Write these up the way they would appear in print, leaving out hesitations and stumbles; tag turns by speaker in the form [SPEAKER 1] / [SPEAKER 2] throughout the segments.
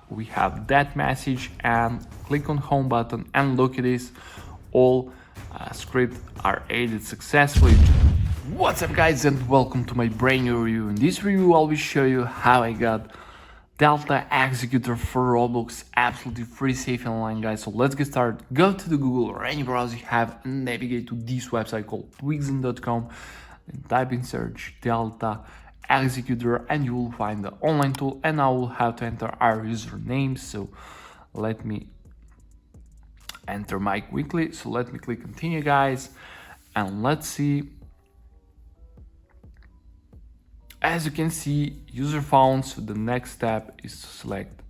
[SPEAKER 1] we have that message, and click on home button and look at this. All scripts are added successfully. What's up guys, and welcome to my brand new review. In this review I will show you how I got Delta Executor for Roblox absolutely free, safe, and online, guys. So let's get started. Go to the Google or any browser you have and navigate to this website called twixen.com and type in search Delta Executor and you will find the online tool, and I will have to enter our username. So let me enter mine quickly. So let me click continue, guys, and let's see. As you can see, user found. So the next step is to select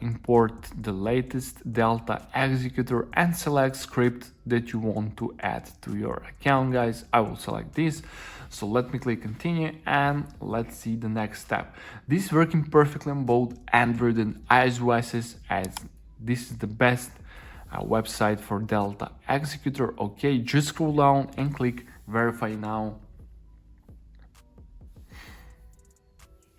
[SPEAKER 1] import the latest Delta Executor and select script that you want to add to your account, guys. I will select this. So let me click continue and let's see the next step. This is working perfectly on both Android and iOS OSs, as this is the best website for Delta Executor. Okay, just scroll down and click verify now.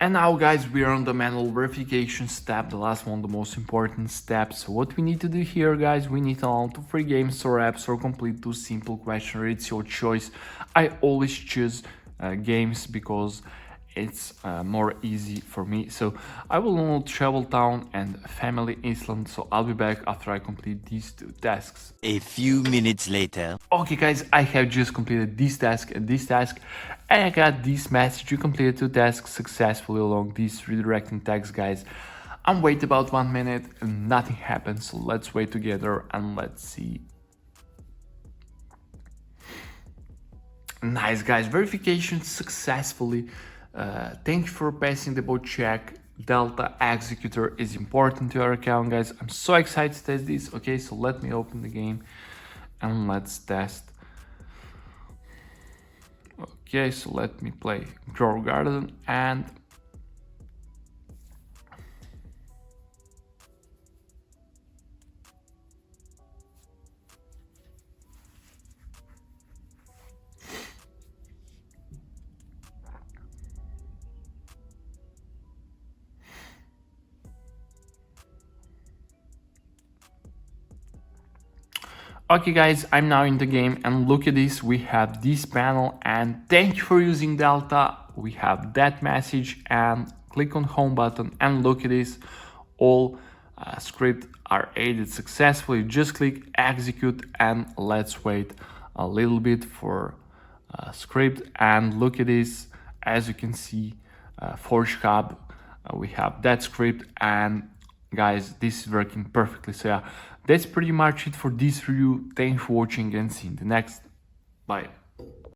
[SPEAKER 1] And now, guys, we are on the manual verification step, the last one, the most important step. So what we need to do here, guys, we need to download 2 free games or apps or complete 2 simple questions. It's your choice. I always choose games because it's more easy for me. So I will download Travel Town and Family Island. So I'll be back after I complete these 2 tasks.
[SPEAKER 2] A few minutes later.
[SPEAKER 1] Okay guys, I have just completed this task and this task, and I got this message: you completed 2 tasks successfully along these redirecting tags, guys. I'm waiting about 1 minute and nothing happens, so let's wait together and let's see. Nice, guys, verification successfully. Thank you for passing the boat check. Delta Executor is important to your account, guys. I'm so excited to test this. Okay, so let me open the game and let's test. Okay, so let me play Grow Garden and okay guys, I'm now in the game and look at this, we have this panel and thank you for using Delta. We have that message and click on home button and look at this, all scripts are added successfully. Just click execute and let's wait a little bit for script, and look at this. As you can see, Forge Hub, we have that script, and guys, this is working perfectly. So yeah, that's pretty much it for this review. Thanks for watching and see you in the next. Bye.